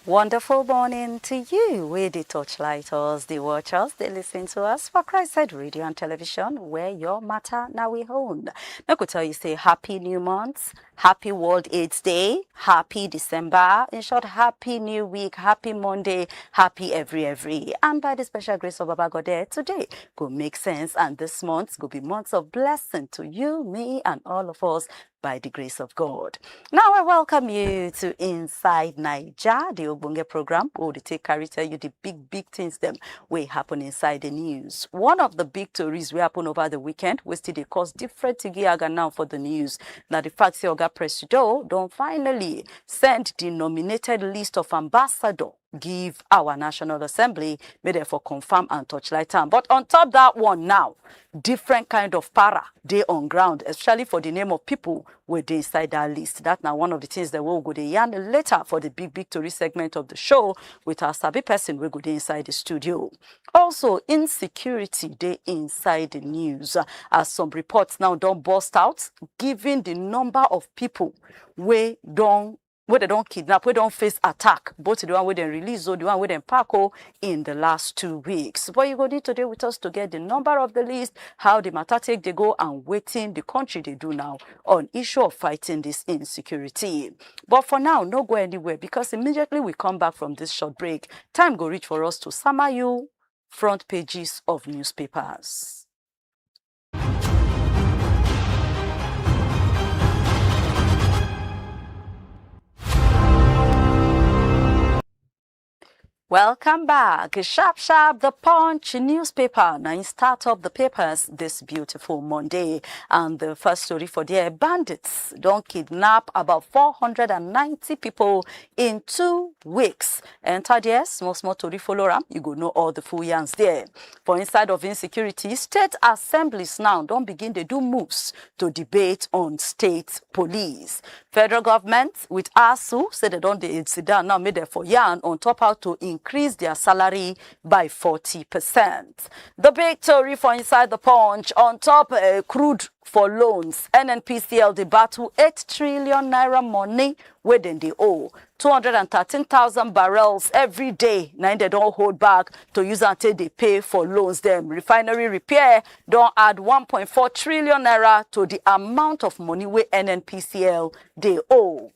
Wonderful morning to you. We the torchlighters, the watchers, they listen to us for CHRICED Radio and Television, where your matter now we own. I could tell you, say happy new month, happy World AIDS Day, happy December, in short, happy new week, happy Monday, happy every. And by the special grace of Baba God, today go make sense, and this month go be months of blessing to you, me, and all of us, by the grace of God. Now I welcome you to Inside Niger, the Ogbonge program, where they take carry tell you the big things them will happen inside the news. One of the big stories will happen over the weekend, which still they cause different tigiaga now for the news. Now the fact that Oga Presido don't finally send the nominated list of ambassador give our National Assembly, may therefore confirm and touchlight time. But on top that one now, different kind of para they on ground, especially for the name of people where they inside that list. That now one of the things that we'll go to yarn later for the big story segment of the show with our sabi person we go there inside the studio. Also, insecurity they inside the news as some reports now don't burst out, given the number of people where they don't kidnap, we don't face attack, both the one where they release or the one where they pack in the last 2 weeks. But you go need today with us to get the number of the list, how the matter take they go, and waiting the country they do now on issue of fighting this insecurity. But for now, no go anywhere, because immediately we come back from this short break, time go reach for us to summary you front pages of newspapers. Welcome back. Sharp, the Punch newspaper. Now, start up the papers this beautiful Monday. And the first story for there, bandits don't kidnap about 490 people in 2 weeks. Enter there, small story follow up. You go know all the full yarns there. For inside of insecurity, State Assemblies now don't begin to do moves to debate on state police. Federal government with ASU say they don't sit down now made there for yarn on top how to increase their salary by 40%. The big story for inside the Punch on top crude for loans. NNPCL they battle 8 trillion naira money where then they owe 213,000 barrels every day. Now they don't hold back to use until they pay for loans them. Refinery repair don't add 1.4 trillion naira to the amount of money where NNPCL they owe.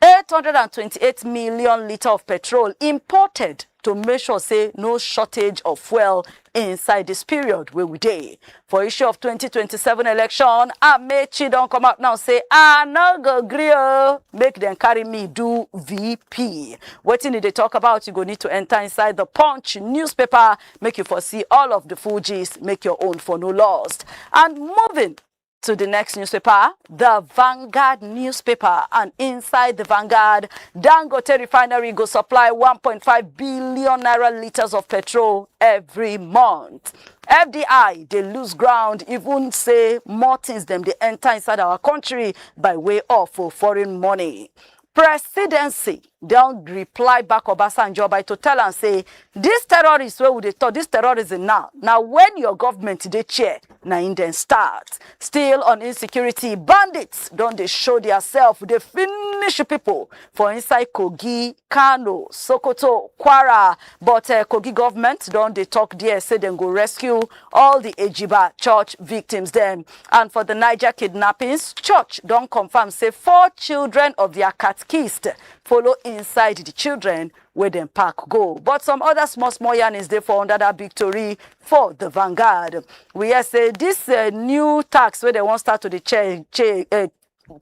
828 million litre of petrol imported to make sure say no shortage of fuel inside this period where we dey. For issue of 2027 election, Amechi don't come out now say, no go gree, make them carry me do VP. What did they talk about? You go need to enter inside the Punch newspaper, make you foresee all of the full gist, make your own for no lost. And moving to the next newspaper, the Vanguard newspaper, and inside the Vanguard, Dangote refinery go supply 1.5 billion naira liters of petrol every month. FDI, they lose ground, even say more things them they enter inside our country by way of foreign money. Presidency don't reply back Obasanjo by to tell and say, this terrorist where would they thought this terrorism now. Now when your government they chair, now in then start. Still on insecurity, bandits don't they show themselves, they finish people for inside Kogi, Kano, Sokoto, Kwara. But Kogi government don't they talk there, say then go rescue all the Ejiba church victims them. And for the Niger kidnappings, church don't confirm say 4 children of their catechist follow inside the children where them pack go. But some other small yarn is there for under that victory for the Vanguard. We say this new tax where they won't start to the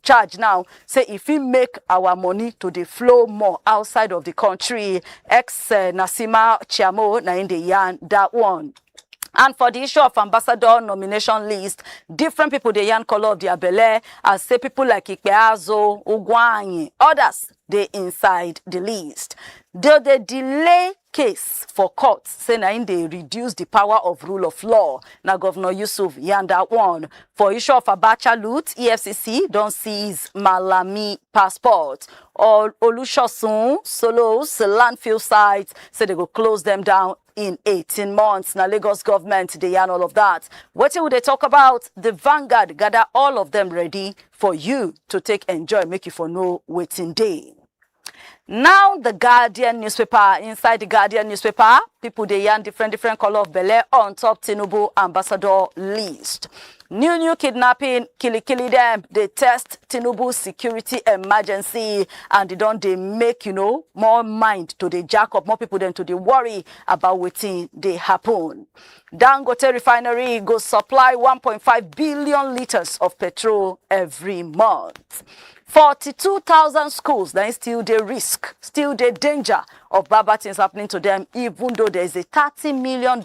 charge now, say if we make our money to the flow more outside of the country, Nasima Chiamo na in the yarn that one. And for the issue of ambassador nomination list, different people they yarn color of their belly, as say people like Ikpeazo, Ugwanyi, others they inside the list. Though they delay case for courts, saying they reduce the power of rule of law. Now Governor Yusuf yarn that one. For issue of Abacha loot, EFCC don't seize Malami passport. Or Olusegun Solo's landfill sites, say they go close them down in 18 months. Now Lagos government, they yarn all of that. What would they talk about? The Vanguard gather all of them ready for you to take enjoy, make you for no waiting day. Now the Guardian newspaper, inside the Guardian newspaper, people they yarn different color of belle on top Tinubu ambassador list. New kidnapping, killy them. They test Tinubu security emergency and they make, more mind to the jack up, more people than to the worry about waiting they happen. Dangote refinery goes supply 1.5 billion liters of petrol every month. 42,000 schools, then still they risk, still they danger of bad things happening to them, even though there is a $30 million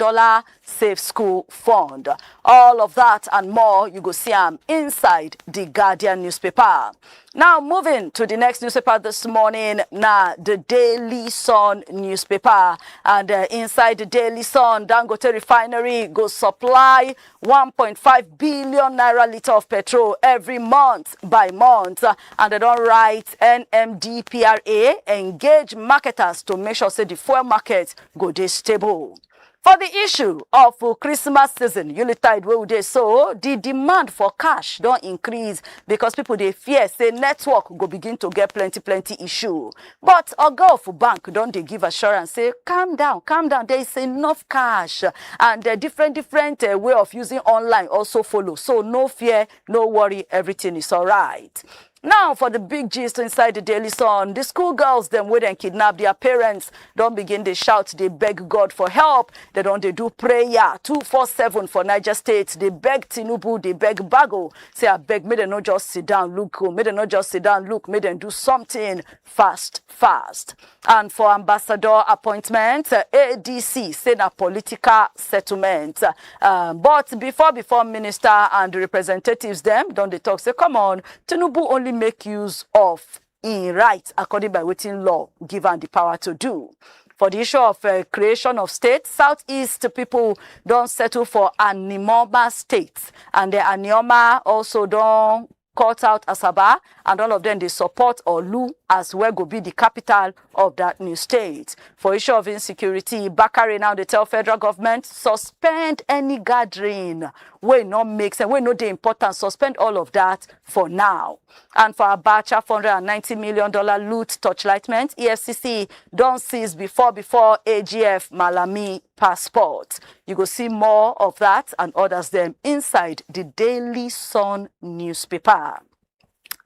Safe School Fund. All of that and more, you go see them inside the Guardian newspaper. Now, moving to the next newspaper this morning, the Daily Sun newspaper. And inside the Daily Sun, Dangote refinery goes supply 1.5 billion naira liter of petrol every month by month. And they don't write NMDPRA, engage marketers to make sure say the fuel market go dey stable. For the issue of Christmas season, Yuletide wey dey so, the demand for cash don't increase because people they fear say network go begin to get plenty issue. But oga of bank don't they give assurance say calm down, there is enough cash and different way of using online also follow. So no fear, no worry, everything is all right. Now, for the big gist inside the Daily Sun, the schoolgirls, them where they kidnap their parents, don't begin to shout, they beg God for help. They do prayer 247 for Niger State. They beg Tinubu, they beg Bago. Say, I beg, may they not just sit down, look, may they not just sit down, look, may they do something fast. And for ambassador appointment, ADC said a political settlement. But before minister and the representatives, them, don't they talk, say, come on, Tinubu only make use of in right according by waiting law given the power to do. For the issue of creation of states, Southeast people don't settle for Animoma states, and the Anioma also don't cut out Asaba, and all of them they support Olu as well go be the capital of that new state. For issue of insecurity, Bakare now they tell federal government suspend any gathering. We not make sense, we know the importance, suspend all of that for now. And for Abacha $490 million loot torchlightment, EFCC don't seize before AGF Malami passport. You go see more of that and others them inside the Daily Sun newspaper.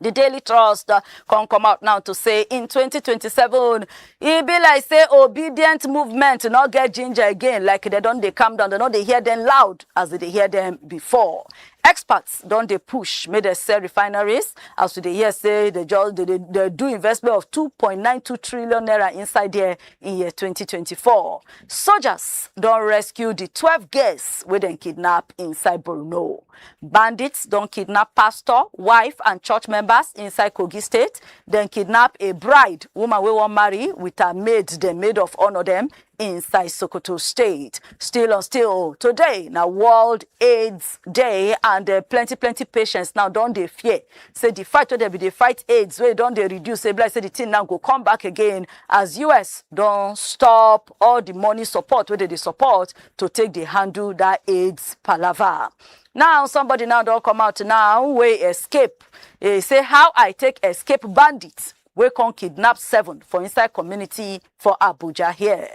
The Daily Trust come out now to say in 2027, it be like say obedient movement not get ginger again, like they calm down, they hear them loud as they hear them before. Experts don't they push, may they sell refineries, as they hear say they do investment of 2.92 trillion naira inside there in year 2024. Soldiers don't rescue the 12 girls where they kidnap inside Borno. Bandits don't kidnap pastor, wife, and church members inside Kogi State. Then kidnap a bride, woman we want marry with a maid, the maid of honor them inside Sokoto State. Still today, now World AIDS Day, and plenty patients now don't they fear. Say the fight where they fight AIDS, where don't they reduce, say the thing now go come back again as US don't stop all the money support where they support to take the handle that AIDS palaver. Now somebody now don't come out now we escape. Say how I take escape bandits. We can kidnap 7 for inside community for Abuja here.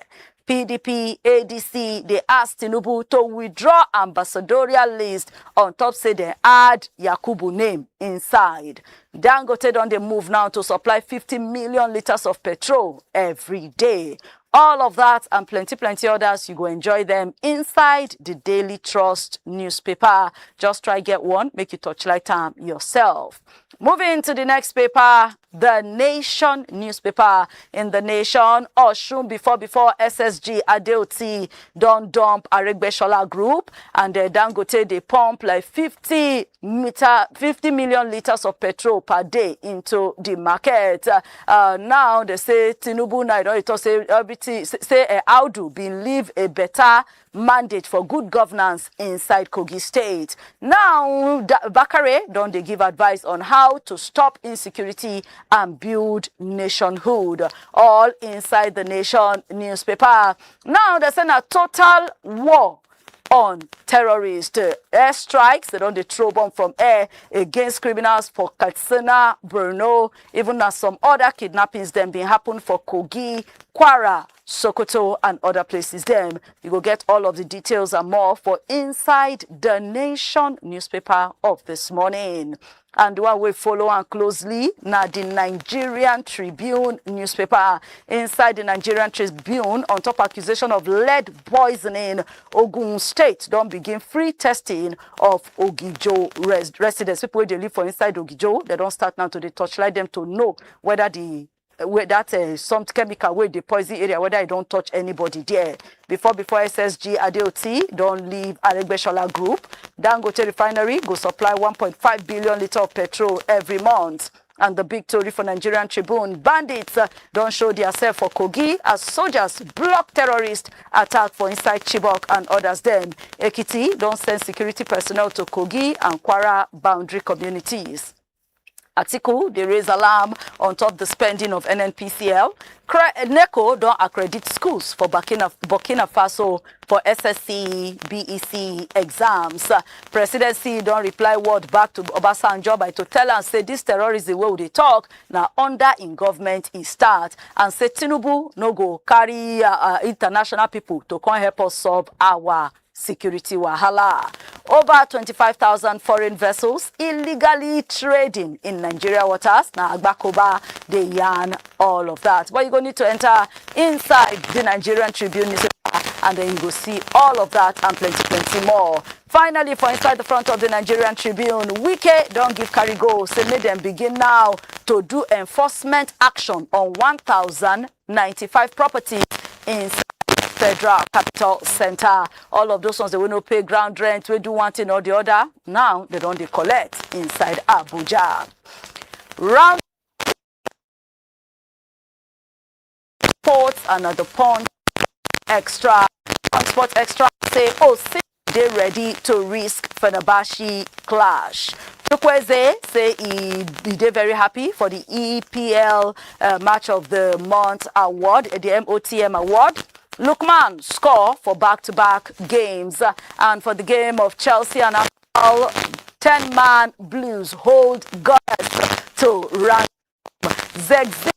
PDP, ADC, they asked Tinubu to withdraw ambassadorial list on top say they add Yakubu name inside. Dangote on the move now to supply 50 million liters of petrol every day. All of that and plenty others, you go enjoy them inside the Daily Trust newspaper. Just try get one, make you touchlight time yourself. Moving to the next paper, The Nation newspaper. In The Nation, Oshun before SSG Adeoti don't dump Aregbesola group, and Dangote they pump like 50 million liters of petrol per day into the market. Now they say Tinubu now it say everything say Audu been leave a better mandate for good governance inside Kogi State. Now Bakare don't they give advice on how to stop insecurity and build nationhood, all inside The Nation newspaper. Now there's a total war on terrorists. Airstrikes, they don't throw bomb from air against criminals for Katsina, Borno, even as some other kidnappings then been happen for Kogi, Kwara, Sokoto, and other places. Them you will get all of the details and more for Inside the Nation newspaper of this morning. And while we follow and closely, now the Nigerian Tribune newspaper. Inside the Nigerian Tribune, on top accusation of lead poisoning, Ogun State don't begin free testing of Ogijo residents. People they live for inside Ogijo, they don't start now to torchlight them to know whether some chemical where the poison area, whether I don't touch anybody there. Before SSG Adeoti don't leave Aregbeshola Group. Dangote Refinery go supply 1.5 billion liters of petrol every month. And the big story for Nigerian Tribune, bandits don't show themselves for Kogi as soldiers block terrorist attack for inside Chibok and others. Then Ekiti don't send security personnel to Kogi and Kwara boundary communities. Atiku, they raise alarm on top the spending of NNPCL. NECO don't accredit schools for Burkina Faso for SSC, BEC exams. Presidency don't reply word back to Obasanjo by to tell and say this terrorism the way they talk. Now under in government is start and say Tinubu no go carry international people to come help us solve our security wahala. Over 25,000 foreign vessels illegally trading in Nigeria waters. Now Agbakoba, they yarn all of that. But you're going to need to enter inside the Nigerian Tribune newspaper and then you will see all of that and plenty more. Finally, for inside the front of the Nigerian Tribune, Wike don't give carry go. Say make them begin now to do enforcement action on 1,095 properties in Federal Capital Center. All of those ones they will not pay ground rent, we do one thing or the other. Now they don't collect inside Abuja. Round sports another Punch Extra. On Sports Extra say, see they ready to risk Fenerbahce clash. Chukwueze say he did very happy for the EPL Match of the Month award, the MOTM award. Lookman score for back-to-back games. And for the game of Chelsea and Arsenal, 10-man Blues hold gunners to run. Zegzi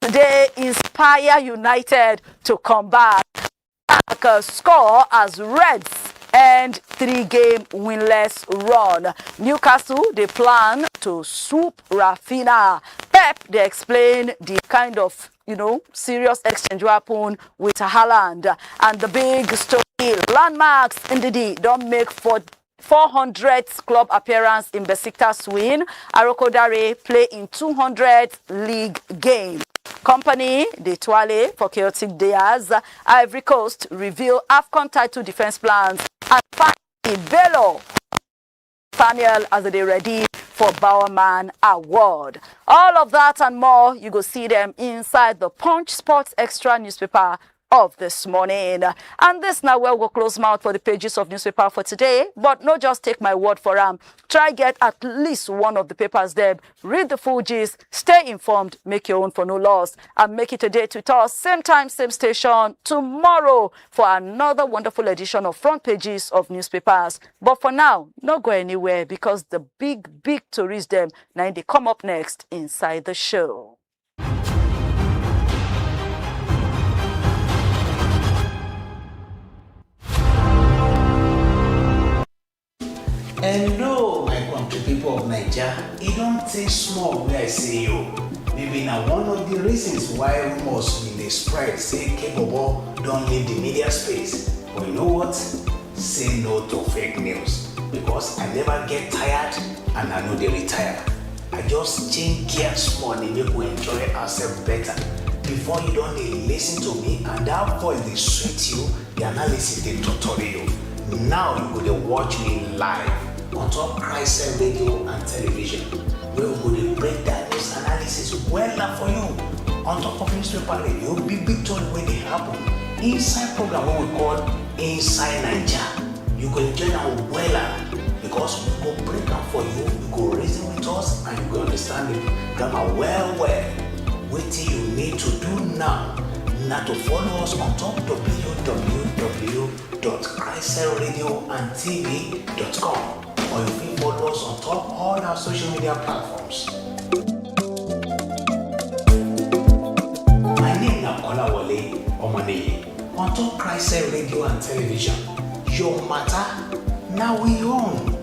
today inspire United to come back. Score as Reds and 3-game winless run. Newcastle, they plan to swoop Rafinha. Pep, they explain the kind of serious exchange weapon with Haaland. And the big story, landmarks Ndidi don't make for 400th club appearance in Besiktas win. Arokodare play in 200th league game. Company, the Toile for chaotic days. Ivory Coast reveal AFCON title defense plans. And finally, Bello Daniel as they ready for Bowerman Award. All of that and more, you go see them inside the Punch Sports Extra newspaper of this morning. And this now we'll go close mouth for the pages of newspaper for today, but not just take my word for them. Try get at least one of the papers there, read the full gist, stay informed, make your own for no loss, and make it a date with us, same time, same station, tomorrow for another wonderful edition of front pages of newspapers. But for now, not go anywhere because the big stories them, now they come up next inside the show. Hello, my country people of Niger. It don't take small where I say you. Maybe now one of the reasons why rumors in the spread say K-Bobo don't leave the media space. But you know what? Say no to fake news. Because I never get tired and I know they retire. I just change gears more and make we enjoy ourselves better. Before you don't listen to me and that voice they sweet you, the analysis they tutorial. Now you go to watch me live on top CHRICED Radio and television. We will go to break that news analysis well for you. On top of newspaper radio, big story when they happen. Inside program what we call Inside Niger. You go enjoy our well because we go break down for you, you go reason with us and you go understand the grammar well. What you need to do now. Now to follow us on top www.CHRICEDRadioandTV.com, or you can follow us on top all our social media platforms. My name is Kolawole Omane. On top CHRICED Radio and Television, your matter, now we own.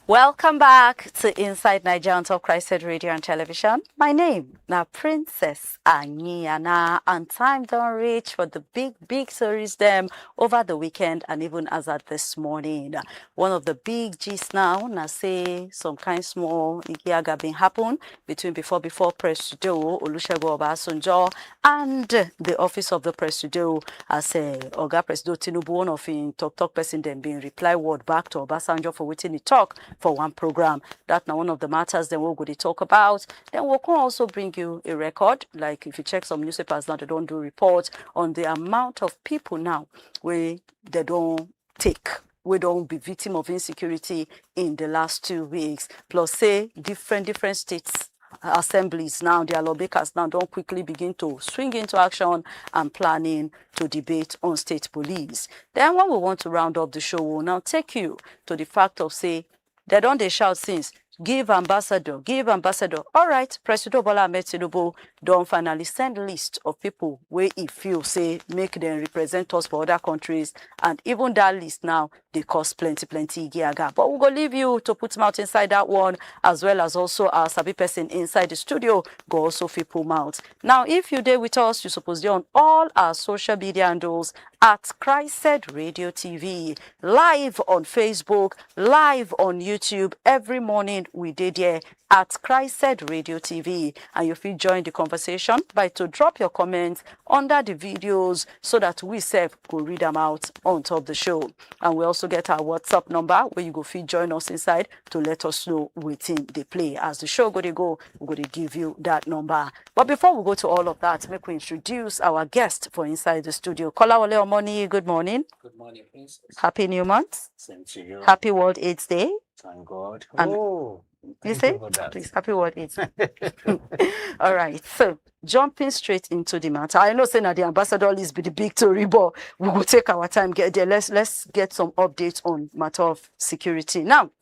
Welcome back to Inside Niger on top CHRICED Radio and Television. My name na Princess Anyana, and time don't reach for the big stories them over the weekend and even as at this morning. One of the big gist now, na say some kind small igiaga been happen before President Olusegun Obasanjo and the office of the President, as Oga President Tinubu, one of him talk person them being reply word back to Obasanjo for waiting he talk for one program. That now one of the matters then we're going to talk about. Then we'll also bring you a record, like if you check some newspapers now, they don't do reports on the amount of people now where they don't take. We don't be victim of insecurity in the last 2 weeks. Plus, say different states assemblies now, their lawmakers now don't quickly begin to swing into action and planning to debate on state police. Then when we want to round up the show, we'll now take you to the fact of say they don't shout since give ambassador. All right, President Bola Tinubu don't finally send a list of people where he feel say make them represent us for other countries, and even that list now they cost plenty giga. But we're gonna leave you to put mouth inside that one, as well as also our sabi person inside the studio go also people mouth. Now, if you're there with us, you're supposed to be on all our social media handles at CHRICED Radio TV, live on Facebook, live on YouTube. Every morning we did here at CHRICED Radio TV, and you feel join the conversation by to drop your comments under the videos so that we self will read them out on top of the show. And we also get our WhatsApp number where you go feel join us inside to let us know within the play. As the show go to go, we're going to give you that number. But before we go to all of that, make we introduce our guest for inside the studio. Kolawole Omoni, good morning. Good morning, Princess. Happy New Month. Same to you. Happy World AIDS Day. Thank God. And you say? Please, happy World AIDS Day. All right, so jumping straight into the matter. I know saying that the ambassador list be the big story, but we will take our time get there. Let's get some updates on matter of security. Now,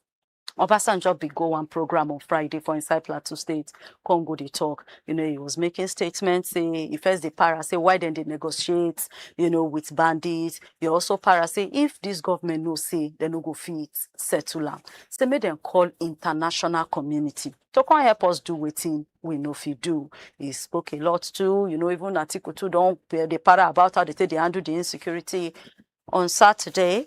Obasanjo big go one program on Friday for inside Plateau State. Congo they talk. He was making statements. Say, he first the para say why then they negotiate, with bandits. He also para say if this government no say they no go fit settle am. So make them call international community to come help us do wetin we know if you do. He spoke a lot too. Even Article 2 don't the para about how they take they handle the insecurity. On Saturday,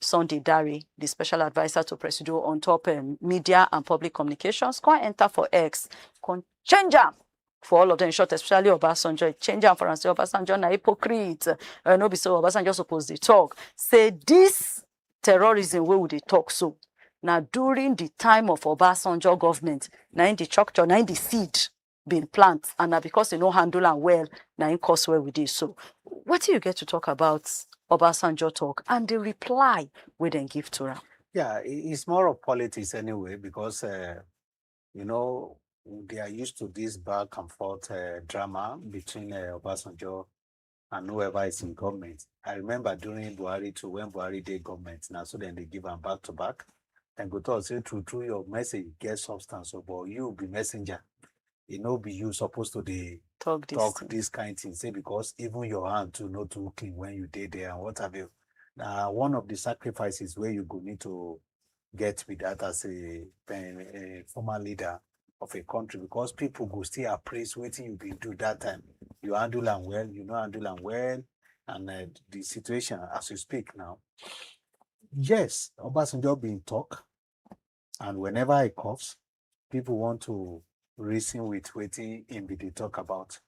Sunday Dari, the special advisor to President on top media and public communications, can enter for X, can change them for all of them, short, especially Obasanjo, change them for and say Obasanjo na hypocrite. No be so Obasanjo supposed to talk. Say this terrorism where would they talk so? Now during the time of Obasanjo government, now in the structure, now in the seed been planted, and now because they no handle and well, now in course where we did so. What do you get to talk about Obasanjo talk and the reply we then give to her? Yeah, it's more of politics anyway, because, they are used to this back and forth drama between Obasanjo and whoever is in government. I remember during Buhari too, when Buhari did government, now so then they give them back to back. And go to say through your message, get substance, but you be messenger. Be you supposed to talk this kind of thing, say, because even your hand too not too clean when you did there and what have you. One of the sacrifices where you go need to get with that as a former leader of a country, because people go still appraise what you been do that time. You handle them well, handle them well, and the situation as you speak now. Yes, Obasanjo been talk, and whenever he coughs, people want to reason with waiting in they talk about.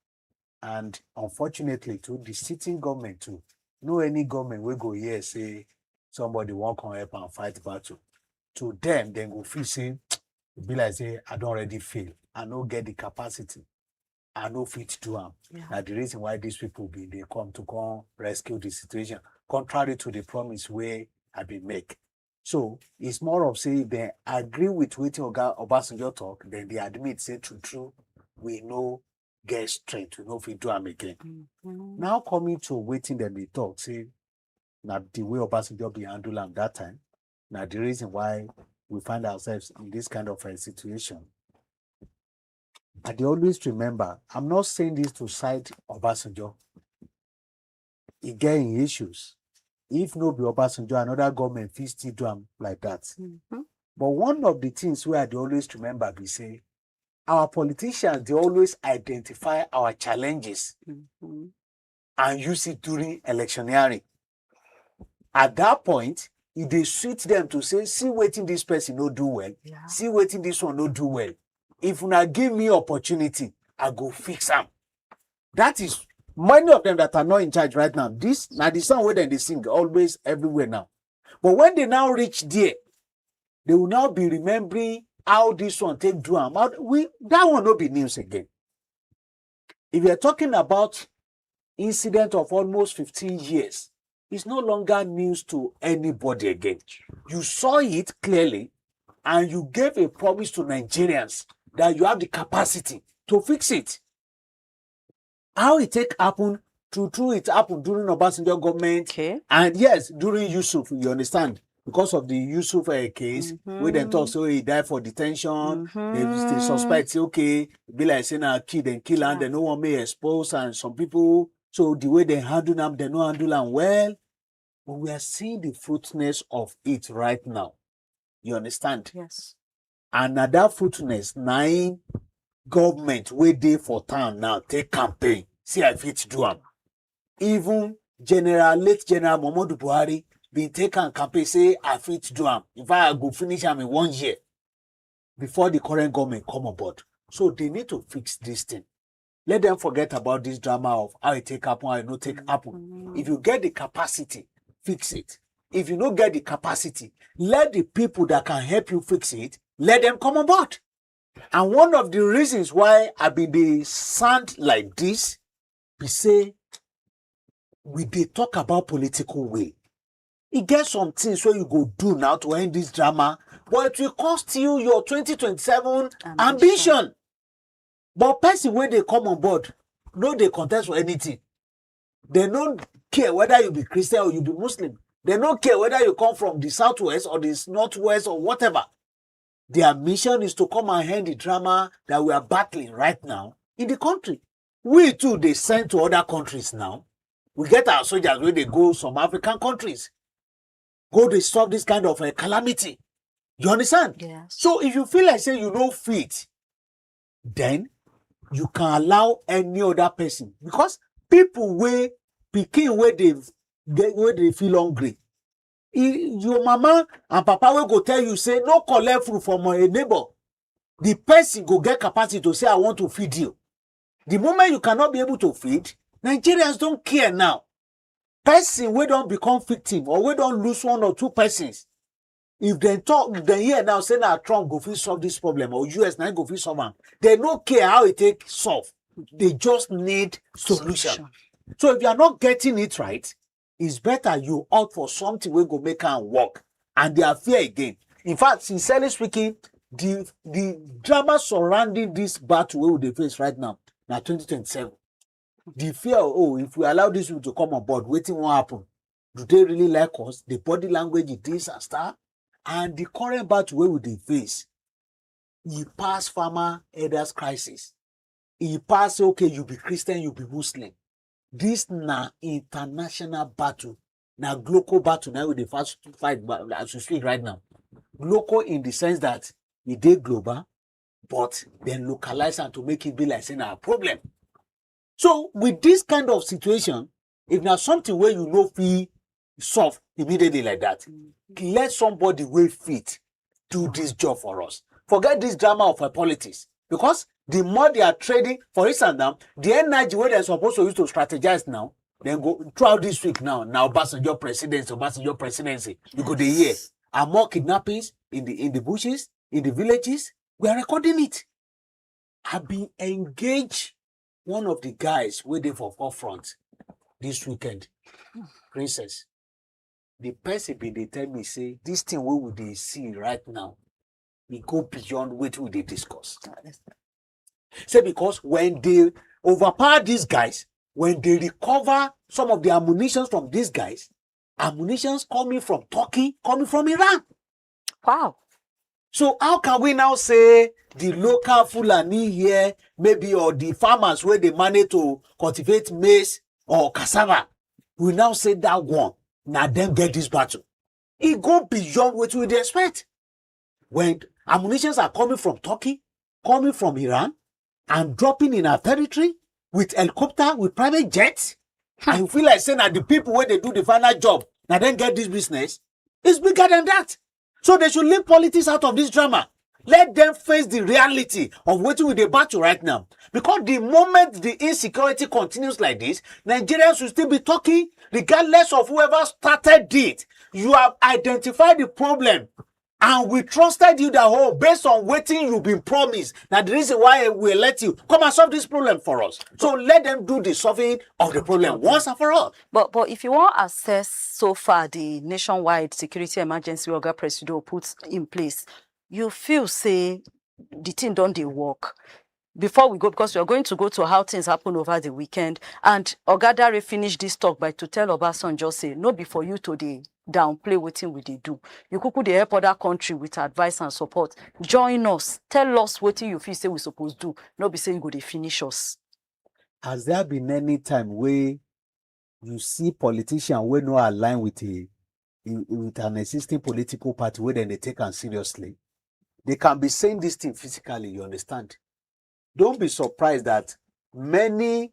And unfortunately too, the sitting government too, no any government will go here say somebody won't come help and fight battle. To them, then go feel say, be like say, I don't already feel. I don't get the capacity. I know fit to am. Now the reason why these people they come to rescue the situation, contrary to the promise where I been make. So it's more of say they agree with what Obasanjo talk, then they admit say true, we know get strength, we know if we do am again. Now coming to waiting then they talk, say now the way Obasanjo be handled at that time, now the reason why we find ourselves in this kind of a situation. And they always remember, I'm not saying this to cite Obasanjo. He getting issues. If no be Obasanjo, another government fit still do them like that. But one of the things where they always remember be say, our politicians, they always identify our challenges and use it during electioneering. At that point, if they suit them to say, see waiting this person no do well, see waiting this one no do well. If una give me opportunity, I go fix them. That is many of them that are not in charge right now. This now the song where they sing always everywhere now. But when they now reach there, they will now be remembering how this one take do them. That one will be news again. If you're talking about incident of almost 15 years, it's no longer news to anybody again. You saw it clearly, and you gave a promise to Nigerians that you have the capacity to fix it. How it take happen, true, it happened during Obasanjo government. And yes, during Yusuf, you understand, because of the Yusuf case, where they talk, so he died for detention, they suspect, say, okay, be like saying a kid and kill and they no one may expose, and some people, so the way they handle them, they don't handle them well. But we are seeing the fruitfulness of it right now. You understand? Yes. And that fruitfulness, 9 government where they for town now take campaign. See if it's do them. Even late General Muhammadu Buhari been taken campaign, say I fit do them. In fact, I go finish them in 1 year before the current government come aboard. So they need to fix this thing. Let them forget about this drama of how it take happen, how it not take happen. If you get the capacity, fix it. If you don't get the capacity, let the people that can help you fix it, let them come on board. And one of the reasons why I be the sound like this, we say, we dey talk about political will. It gets some things where you go do now to end this drama, but it will cost you your 2027 ambition. But person when they come on board, no they contest for anything. They don't care whether you be Christian or you be Muslim. They don't care whether you come from the southwest or the northwest or whatever. Their mission is to come and end the drama that we are battling right now in the country. We too, they send to other countries now. We get our soldiers where they go some African countries. Go to stop this kind of a calamity. You understand? Yes. So if you feel like say you don't fit, then you can allow any other person. Because people where picking where they feel hungry. Your mama and papa will go tell you, say, no collect food from a neighbor. The person go get capacity to say, I want to feed you. The moment you cannot be able to feed, Nigerians don't care now. Person we don't become victim or we don't lose 1 or 2 persons. If they talk, they hear now say that Trump go fit solve this problem or US now go fit solve them. They don't care how it take solve. They just need solution. So if you are not getting it right, it's better you opt for something we go make and work. And they are fear again. In fact, sincerely speaking, the drama surrounding this battle we face right now, 2027. The fear, if we allow these people to come on board, waiting what happen. Do they really like us? The body language is this and stuff. And the current battle we they face, he pass farmer elders crisis. He pass, okay, you be Christian, you be Muslim. This na international battle. Na global battle now with the first fight as we speak right now. Local in the sense that it is global, but then localize and to make it be like saying a problem. So with this kind of situation, if there's something where you know feel soft immediately like that, let somebody will fit do this job for us. Forget this drama of politics. Because the more they are trading, for instance now, the energy where they're supposed to use to strategize now, then go throughout this week now Obasanjo presidency, you go the year. And more kidnappings in the bushes, in the villages, we are recording it. I've been engaged one of the guys waiting for forefront this weekend, Princess, the person they tell me say this thing we would see right now, we go beyond what we they discuss. Say because when they overpower these guys, when they recover some of the ammunition from these guys, ammunitions coming from Turkey, coming from Iran. Wow. So how can we now say the local Fulani here, maybe, or the farmers where they manage to cultivate maize or cassava, we now say that one, now them get this battle. It go beyond what we expect. When ammunitions are coming from Turkey, coming from Iran, and dropping in our territory with helicopter, with private jets, and you feel like saying that the people where they do the final job, now then get this business, it's bigger than that. So they should leave politics out of this drama. Let them face the reality of what we battle right now. Because the moment the insecurity continues like this, Nigerians will still be talking, regardless of whoever started it. You have identified the problem, and we trusted you that whole based on waiting you've been promised. Now the reason why we let you come and solve this problem for us. So let them do the solving of the problem once and for all. But if you want to assess so far the nationwide security emergency Oga Presido puts in place, you feel say the thing don't they work? Before we go, because we are going to go to how things happen over the weekend, and Oga Dare finished this talk by to tell Obasanjo say, no be for you today downplay wetin we dey do. You could help other country with advice and support. Join us. Tell us wetin you feel say we supposed do. No be say you go dey finish us. Has there been any time where you see politicians where no align with an existing political party where then they take them seriously? They can be saying this thing physically, you understand? Don't be surprised that many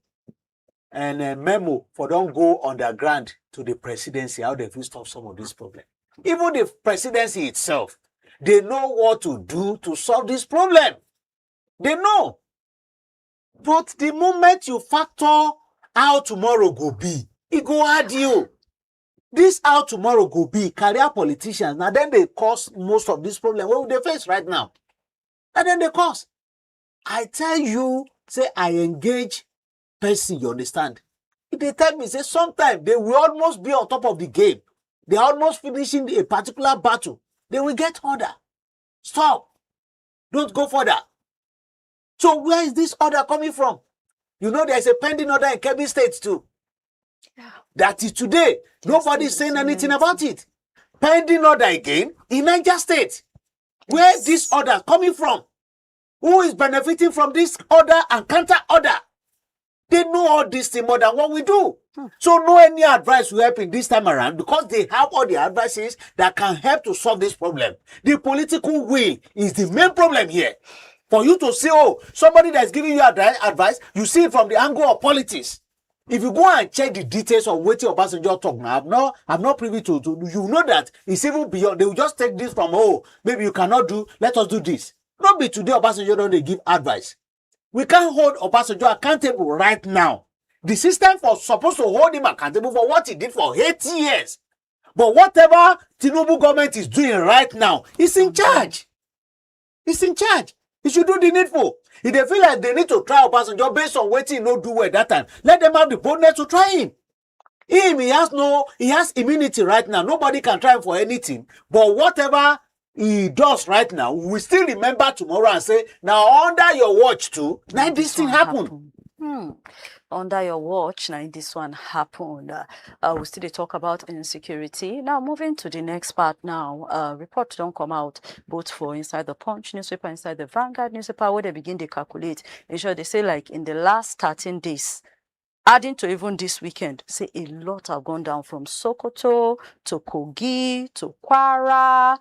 memo for don't go underground to the presidency, how they will stop some of this problem. Even the presidency itself, they know what to do to solve this problem. They know. But the moment you factor how tomorrow go be, it go hard you. This how tomorrow go be, career politicians, now then they cause most of this problem. What they face right now? And then they cause. I tell you, say I engage person, you understand? If they tell me, say sometimes they will almost be on top of the game. They're almost finishing a particular battle. They will get order. Stop. Don't go further. So where is this order coming from? You know there's a pending order in Kebbi State too. Yeah. That is today. Nobody is saying anything about it. Pending order again in Niger State. Where is this order coming from? Who is benefiting from this order and counter order? They know all this thing more than what we do. So no any advice will help in this time around because they have all the advices that can help to solve this problem. The political will is the main problem here. For you to say, oh, somebody that's giving you advice, you see it from the angle of politics. If you go and check the details of what Obasanjo talk now, I'm not privy to you know that it's even beyond. They will just take this from, oh, maybe you cannot do, let us do this. Not be today Obasanjo don't they give advice. We can't hold Obasanjo accountable right now. The system was supposed to hold him accountable for what he did for 8 years. But whatever Tinubu government is doing right now, he's in charge. He's in charge. He should do the needful. If they feel like they need to try Obasanjo based on what he no do at that time, let them have the boldness to try him. He has immunity right now. Nobody can try him for anything. But whatever he does right now, we still remember tomorrow and say, now under your watch too, now this thing happened. Under your watch, now this one happened. We still talk about insecurity. Now moving to the next part now, reports don't come out both for inside the Punch newspaper, inside the Vanguard newspaper, where they begin to calculate. Ensure they say like in the last 13 days, adding to even this weekend, say a lot have gone down from Sokoto to Kogi to Kwara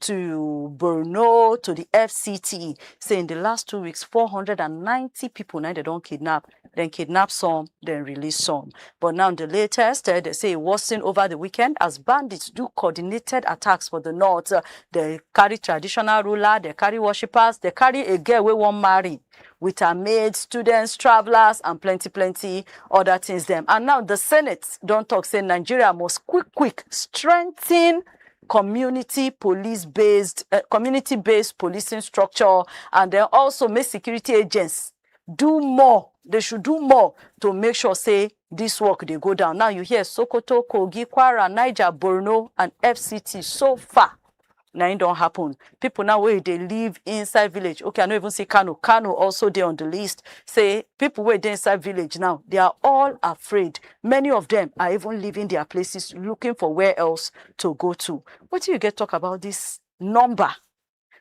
to Borno to the FCT. Say in the last 2 weeks, 490 people now they don't kidnap. Then kidnap some, then release some. But now the latest, they say it worsened over the weekend as bandits do coordinated attacks for the north. They carry traditional ruler, they carry worshippers, they carry a girl we won't marry with her maids, students, travelers, and plenty other things them. And now the Senate don't talk, say Nigeria must quick strengthen community-based policing structure, and then also make security agents do more. They should do more to make sure, say, this work, they go down. Now you hear Sokoto, Kogi, Kwara, Niger, Borno, and FCT so far. Now it don't happen. People now where they live inside village. Okay, I don't even see Kano. Kano also there on the list. Say people where they inside village now, they are all afraid. Many of them are even leaving their places looking for where else to go to. What do you get talk about this number?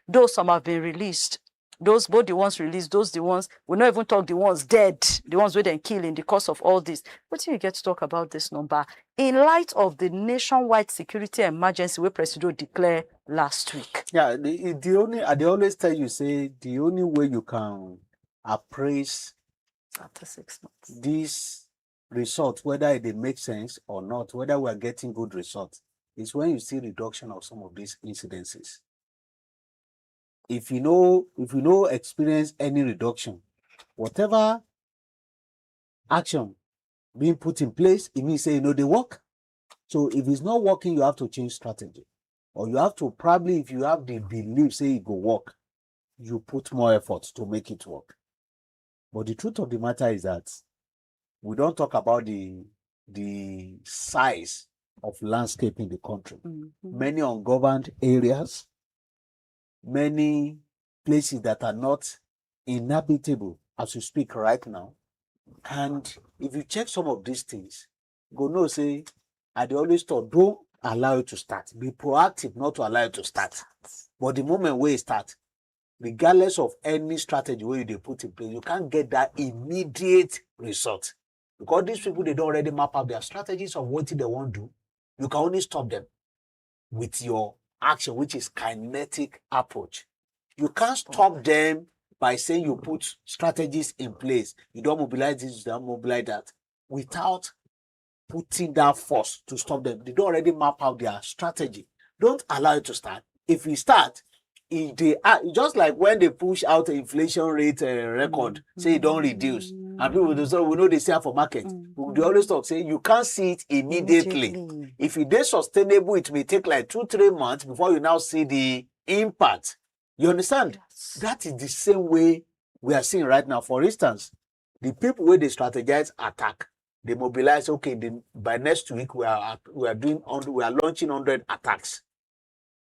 Those some have been released. Those both the ones released, those the ones, we not even talk the ones dead, the ones where they kill in the course of all this. What do you get to talk about this number in light of the nationwide security emergency where President declared last week? Yeah, they always tell you, say, the only way you can appraise After 6 months. these results, whether they make sense or not, whether we are getting good results, is when you see reduction of some of these incidences. If you know experience any reduction, whatever action being put in place, it means say they work. So if it's not working, you have to change strategy. Or you have to probably, if you have the belief, say it go work, you put more effort to make it work. But the truth of the matter is that we don't talk about the size of landscape in the country. Mm-hmm. Many ungoverned areas, many places that are not inhabitable as we speak right now. And if you check some of these things, go no say, I always thought, don't allow it to start. Be proactive not to allow it to start. But the moment where it start, regardless of any strategy where they put in place, you can't get that immediate result. Because these people, they don't already map out their strategies of what they want to do. You can only stop them with your action, which is kinetic approach. You can't stop them by saying you put strategies in place. You don't mobilize this, you don't mobilize that, without putting that force to stop them. They don't already map out their strategy. Don't allow it to start. If you start, if they are just like when they push out the inflation rate record, say it don't reduce, and people do so, we know they sell for market. They always talk, say you can't see it immediately. If it is sustainable, it may take like 2-3 months before you now see the impact. You understand? Yes. That is the same way we are seeing right now. For instance, the people where they strategize attack, they mobilize. Okay, by next week we are launching 100 attacks.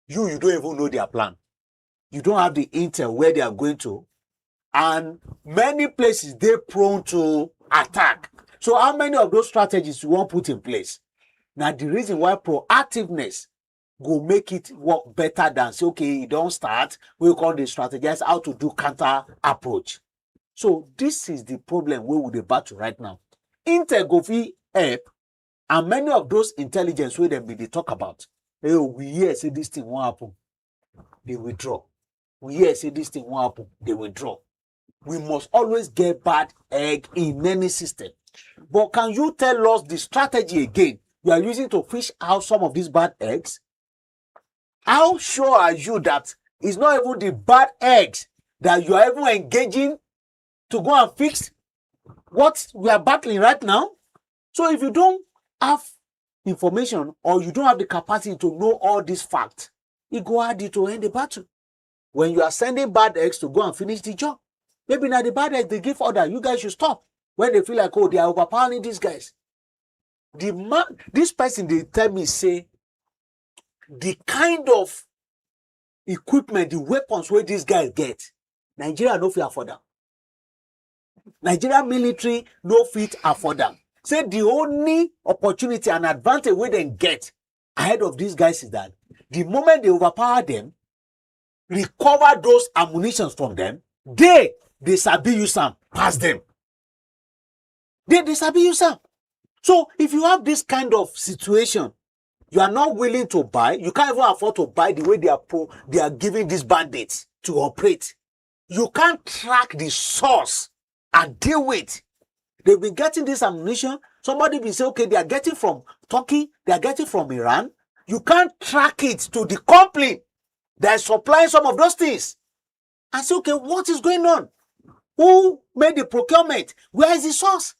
You don't even know their plan. You don't have the intel where they are going to, and many places they're prone to attack. So how many of those strategies you want put in place? Now the reason why proactiveness go make it work better than say, okay, you don't start, we call the strategize how to do counter approach. So this is the problem we will battle right now. Intel go fit help, and many of those intelligence where they talk about, hey, we hear say this thing won't happen, they withdraw. We hear say this thing won't happen, they withdraw. We must always get bad egg in any system. But can you tell us the strategy again you are using to fish out some of these bad eggs? How sure are you that it's not even the bad eggs that you are even engaging to go and fix what we are battling right now? So if you don't have information or you don't have the capacity to know all these facts, it go hard you to end the battle. When you are sending bad eggs to go and finish the job, maybe now the bad eggs they give order, you guys should stop. When they feel like, oh, they are overpowering these guys. This person, they tell me, say, the kind of equipment, the weapons where these guys get, Nigeria no fit afford them. Nigeria military no fit afford them. Say the only opportunity and advantage where they get ahead of these guys is that the moment they overpower them, recover those ammunitions from them, they sabi use them past them. They sabi use them. So if you have this kind of situation, you are not willing to buy, you can't even afford to buy the way they are giving these bandits to operate. You can't track the source and deal with. They've been getting this ammunition. Somebody will say, okay, they are getting from Turkey, they are getting from Iran. You can't track it to the company that is supplying some of those things. And say, okay, what is going on? Who made the procurement? Where is the source?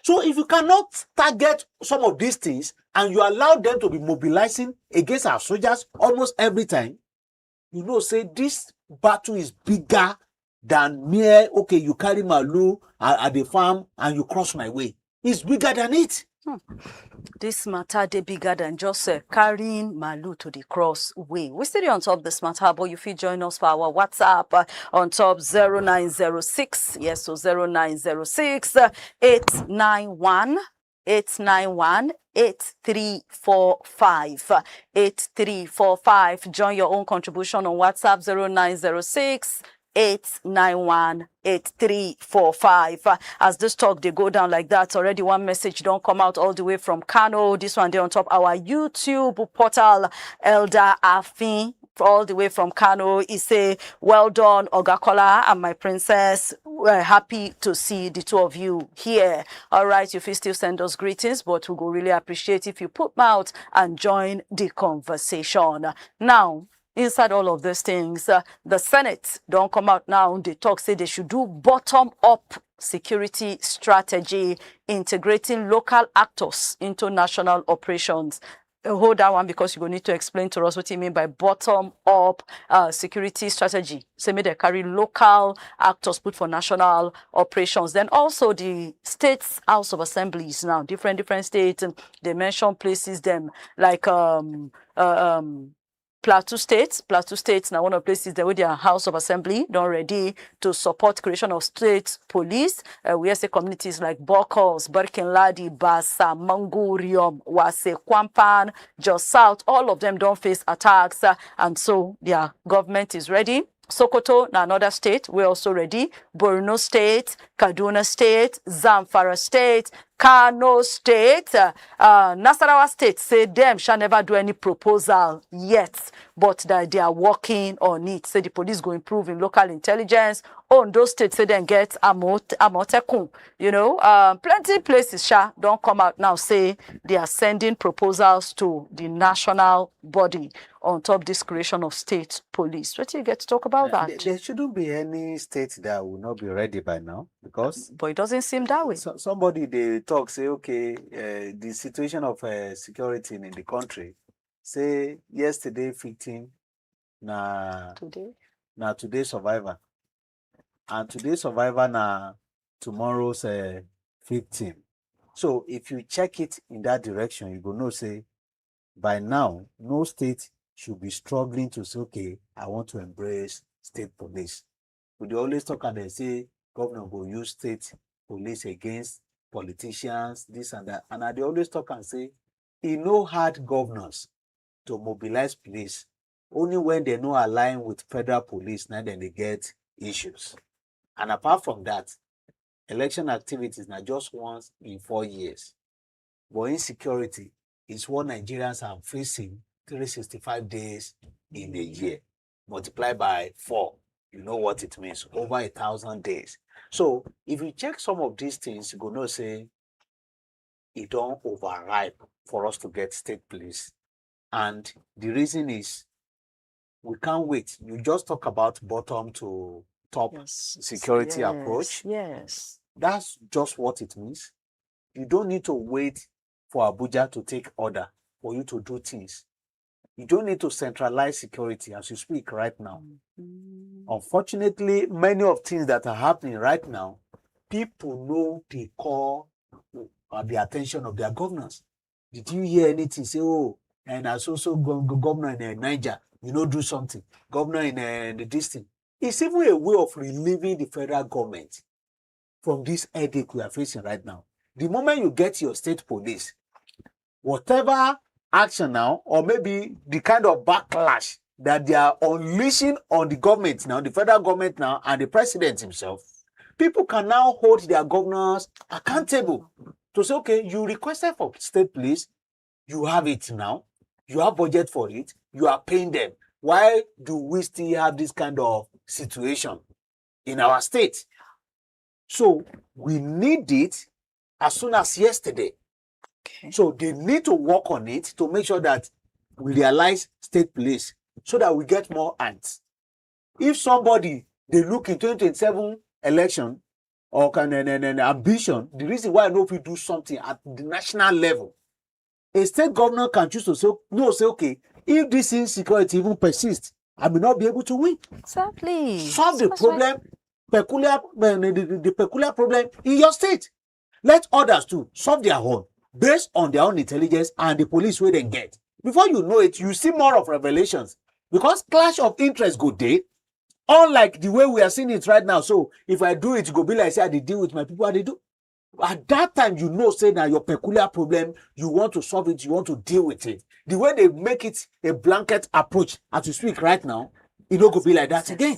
So if you cannot target some of these things and you allow them to be mobilizing against our soldiers almost every time, you know, say this battle is bigger than mere, okay, you carry Malu at the farm and you cross my way. It's bigger than it. This matter, they bigger than just carrying Malu to the cross way. We still on top this matter, but you feel join us for our WhatsApp on top 0906. Yes, so 0906 891 8345 8345. Join your own contribution on WhatsApp 0906 891 8345. As this talk they go down like that, already one message don't come out all the way from Kano. This one they on top our YouTube portal. Elder Afin all the way from Kano. He say, well done, Ogakola and my princess. We're happy to see the two of you here. All right, if you still send us greetings, but we go really appreciate if you put mouth and join the conversation. Now, inside all of these things, the Senate don't come out now. They talk, say they should do bottom-up security strategy, integrating local actors into national operations. Hold that one because you're going to need to explain to us what you mean by bottom-up security strategy. So may they carry local actors put for national operations. Then also the states' House of Assemblies now, different states, they mention places them like Plateau State now one of the places that with their House of Assembly done ready to support creation of state police. We have communities like Bokos, Berkenladi, Basa, Mangurium, Wase, Kwampan, Jos South, all of them don't face attacks, and so their government is ready. Sokoto, another state, we're also ready. Borno State, Kaduna State, Zamfara State, Kano State, Nasarawa State say them shall never do any proposal yet, but that they are working on it. Say the police go improve in local intelligence. Ondo State say then get Amotekun. You know, plenty places don't come out now say they are sending proposals to the national body on top this creation of state police. What do you get to talk about that? There shouldn't be any state that will not be ready by now, because but it doesn't seem that way. Somebody they talk say, okay, the situation of security in the country, say yesterday 15 today survivor, and today survivor na tomorrow's 15. So if you check it in that direction, you go know say by now no state should be struggling to say, okay, I want to embrace state police. But they always talk and they say governor will use state police against politicians, this and that. And they always talk and say, he no hard governors to mobilize police. Only when they no align with federal police, now then they get issues. And apart from that, election activities now just once in 4 years. But insecurity is what Nigerians are facing 365 days in a year. Multiply by 4. You know what it means, over 1,000 days. So if you check some of these things, you go know say it don't overripe for us to get state police. And the reason is we can't wait. You just talk about bottom to top security approach. Yes. That's just what it means. You don't need to wait for Abuja to take order for you to do things. You don't need to centralize security as you speak right now. Unfortunately, many of things that are happening right now, people know they call the attention of their governors. Did you hear anything? Say, oh, and as also governor in Niger, you know, do something. Governor in the district. It's even a way of relieving the federal government from this headache we are facing right now. The moment you get your state police, whatever action now, or maybe the kind of backlash that they are unleashing on the government now, the federal government now, and the president himself, people can now hold their governors accountable to say, okay, you requested for state police, you have it now, you have budget for it, you are paying them. Why do we still have this kind of situation in our state? So we need it as soon as yesterday. Okay. So they need to work on it to make sure that we realize state police so that we get more hands. If somebody, they look in 2027 election or can an ambition, the reason why I know if we do something at the national level, a state governor can choose to say, no, say, okay, if this insecurity even persists, I may not be able to win. Exactly. Solve the problem the peculiar problem in your state. Let others too solve their own based on their own intelligence and the police where they get. Before you know it, you see more of revelations because clash of interest go day, unlike the way we are seeing it right now. So if I do it, go be like say I did deal with my people, I did do. At that time, you know, say now your peculiar problem, you want to solve it, you want to deal with it. The way they make it a blanket approach as we speak right now, it don't go be like that again.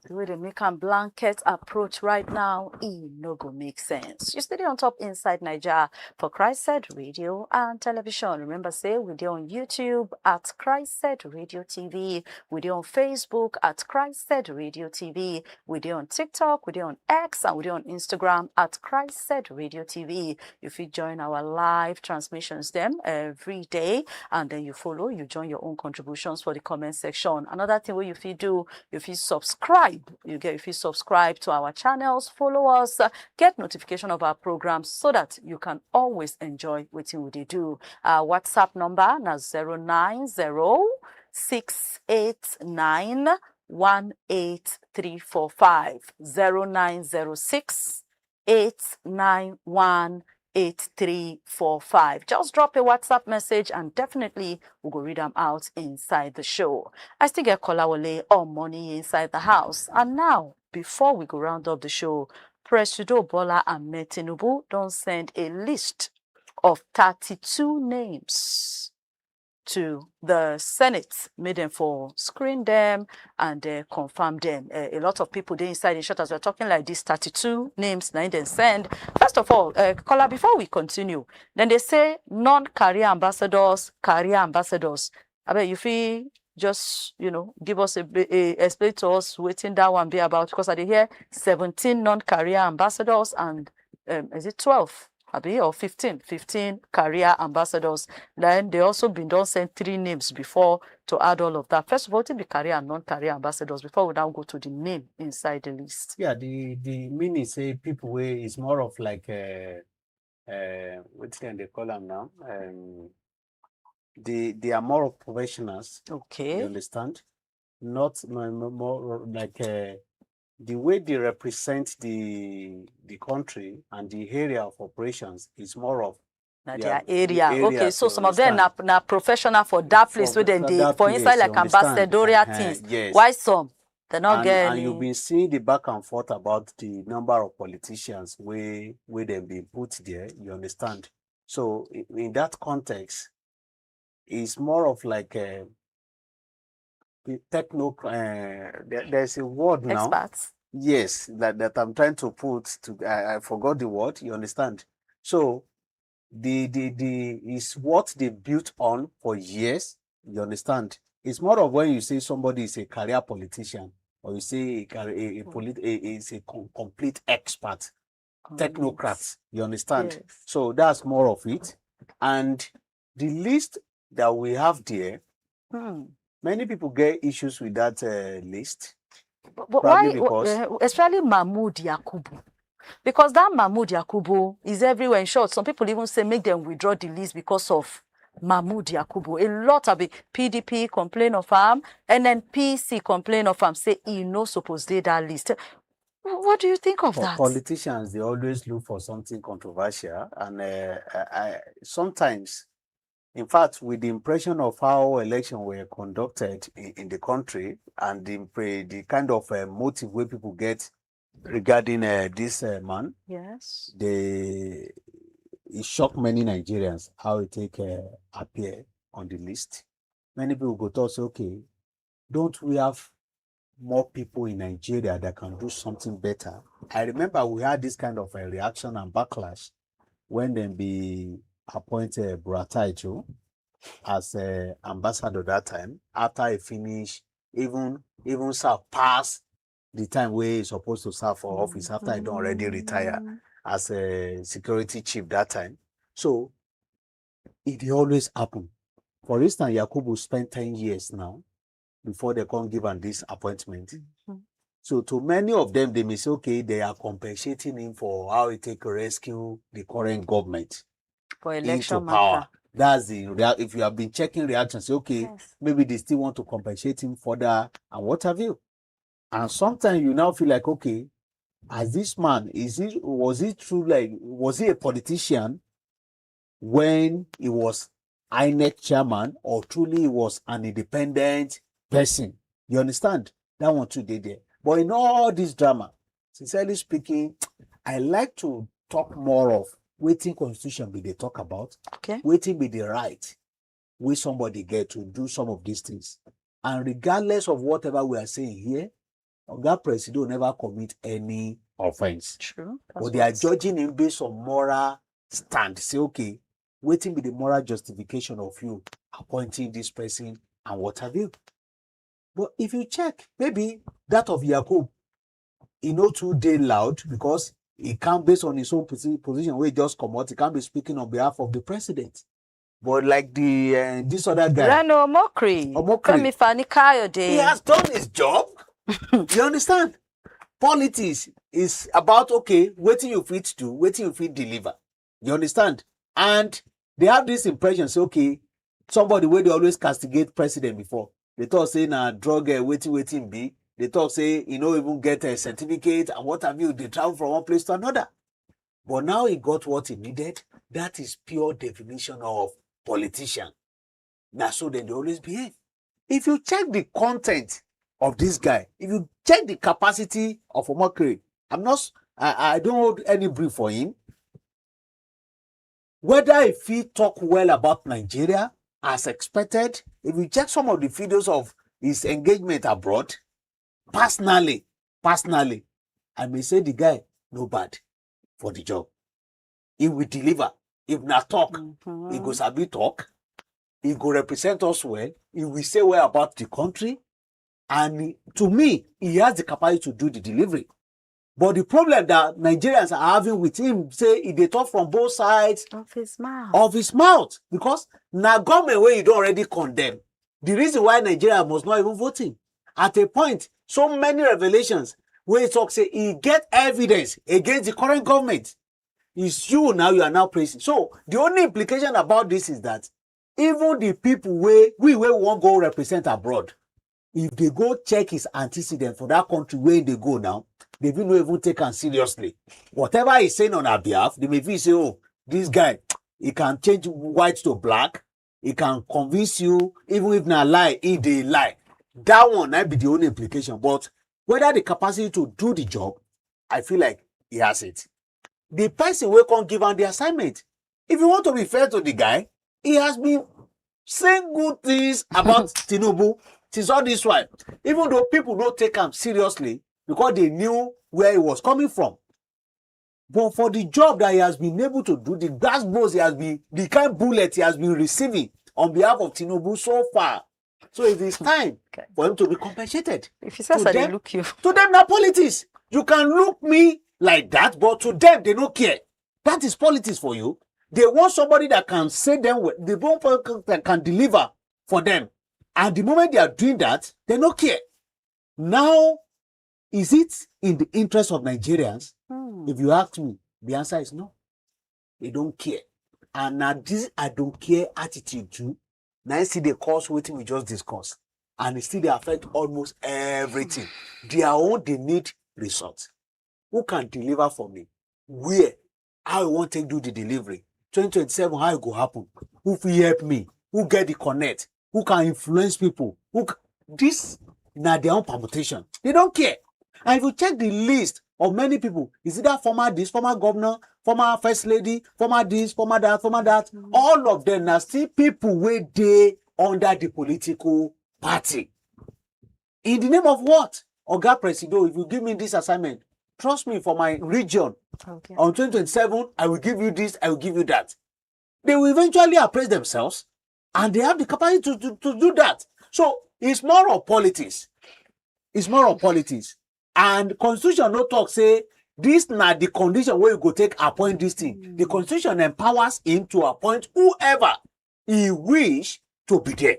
The way they make a blanket approach right now, it no go make sense. You stay on top inside Niger for CHRICED Radio and Television. Remember, say we're there on YouTube at CHRICED Radio TV. We're there on Facebook at CHRICED Radio TV. We're there on TikTok, we're there on X, and we're there on Instagram at CHRICED Radio TV. If you join our live transmissions them every day, and then you follow, you join your own contributions for the comment section. Another thing where you feel do, if you subscribe, if you subscribe to our channels, follow us, get notification of our programs so that you can always enjoy what we do. Our WhatsApp number na 090-689-18345 0906-891-8345. Just drop a WhatsApp message and definitely we'll go read them out inside the show. I still get Kolawole or money inside the house. And now, before we go round up the show, President Bola Tinubu don't send a list of 32 names to the Senate, made them for screen them and confirm them. A lot of people they inside in short as we're talking like this 32 names now then send. First of all, Kola, before we continue, then they say non-career ambassadors, career ambassadors. I mean, if we just, give us explain to us waiting that one be about, because I did hear 17 non-career ambassadors and is it 12? Or 15 career ambassadors. Then they also don't send 3 names before to add all of that. First of all, to be career and non-career ambassadors before we now go to the name inside the list. Yeah, the meaning say people where is more of like what can they call them now? They are more of professionals. Okay. You understand? Not more like the way they represent the country and the area of operations is more of their area. Okay, so some of them are professional for that place where they for inside like ambassadorial things. Yes. Why some? They're not getting. And you've been seeing the back and forth about the number of politicians where they've been put there. You understand? So in that context, it's more of like a techno. There's a word now. Experts. Yes, that I'm trying to put to. I forgot the word. You understand? So the is what they built on for years. You understand? It's more of when you say somebody is a career politician or you say is a complete expert, technocrat. You understand? Yes. So that's more of it. And the list that we have there, many people get issues with that list. But why, especially Mahmoud Yakubu? Because that Mahmoud Yakubu is everywhere. In short, some people even say make them withdraw the list because of Mahmoud Yakubu. A lot of it, PDP complain of him, and then PC complain of him, say he no supposed to that list. What do you think of that? Politicians, they always look for something controversial, and sometimes, in fact, with the impression of how elections were conducted in the country and the kind of motive where people get regarding this man, yes, it shocked many Nigerians how it appear on the list. Many people go to say, okay, don't we have more people in Nigeria that can do something better? I remember we had this kind of a reaction and backlash when they be appointed Bratajo as ambassador that time, after he finished, even serve past the time where he's supposed to serve for office, after he don't already retire as a security chief that time. So it always happen. For instance, Yakubu spent 10 years now before they can't give him this appointment. So to many of them, they may say, okay, they are compensating him for how he take rescue the current government for election into power. That's if you have been checking reactions, say, okay, yes, maybe they still want to compensate him further and what have you. And sometimes you now feel like, okay, as this man, was he a politician when he was INEC chairman, or truly he was an independent person? You understand? That one too, they there. But in all this drama, sincerely speaking, I like to talk more of waiting constitution be they talk about, Okay. waiting be the right where somebody get to do some of these things. And regardless of whatever we are saying here, that president will never commit any offense. True. But they are judging him based on moral stand. Say, okay, waiting be the moral justification of you appointing this person and what have you. But if you check, maybe that of Yakub, he no too dey loud because he can't, based on his own position where he just come out, he can't be speaking on behalf of the president. But like the this other guy, Reno Omokri, Femi Fani-Kayode, he has done his job. You understand? Politics is about, okay, waiting you fit do, waiting you fit deliver. You understand? And they have this impression, say, okay, somebody where they always castigate president before. They thought say na drug waiting be. They thought say you know even get a certificate and what have you. They travel from one place to another. But now he got what he needed. That is pure definition of politician. Now so then they always behave. If you check the content of this guy, if you check the capacity of Omokri, I don't hold any brief for him. Whether if he talk well about Nigeria as expected, if you check some of the videos of his engagement abroad, personally, I may say the guy no bad for the job. He will deliver. If not talk, he go sabi talk. He go represent us well. He will say well about the country. And to me, he has the capacity to do the delivery. But the problem that Nigerians are having with him, say, they talk from both sides of his mouth. Because now government where you don't already condemn. The reason why Nigeria must not even vote him. At a point, so many revelations where he talk, say, he get evidence against the current government. It's you are now praising. So the only implication about this is that even the people we won't go represent abroad, if they go check his antecedent for that country where they go now, they will not even take him seriously. Whatever he's saying on our behalf, they may feel say, oh, this guy, he can change white to black. He can convince you, even if not lie, if they lie. That one might be the only implication. But whether the capacity to do the job, I feel like he has it. The person will come give him the assignment. If you want to be fair to the guy, he has been saying good things about Tinubu since all this while. Even though people don't take him seriously because they knew where he was coming from. But for the job that he has been able to do, the gbas-gbos he has been, the kind of bullet he has been receiving on behalf of Tinubu so far. So it is time for him to be compensated. If he says that they look you. To them, now politics. You can look me like that, but to them, they don't care. That is politics for you. They want somebody that can say them, they want somebody that can deliver for them. And the moment they are doing that, they don't care. Now, is it in the interest of Nigerians? If you ask me, the answer is no. They don't care. And now this I don't care attitude too. Now you see the cause waiting we just discussed. And it still they affect almost everything. Their own, they need results. Who can deliver for me? Where? How I want to do the delivery? 2027, how it go happen? Who will help me? Who get the connect? Who can influence people? This now their own permutation. They don't care. And if you check the list of many people, is it that former this, former governor, former first lady, former this, former that, all of them are still people where they under the political party. In the name of what? Oga Presido, if you give me this assignment, trust me, for my region, on 2027, I will give you this, I will give you that. They will eventually appraise themselves, and they have the capacity to do that. So it's more of politics. It's more of politics. And Constitution no talk say this na the condition where you go take appoint this thing. The Constitution empowers him to appoint whoever he wish to be there.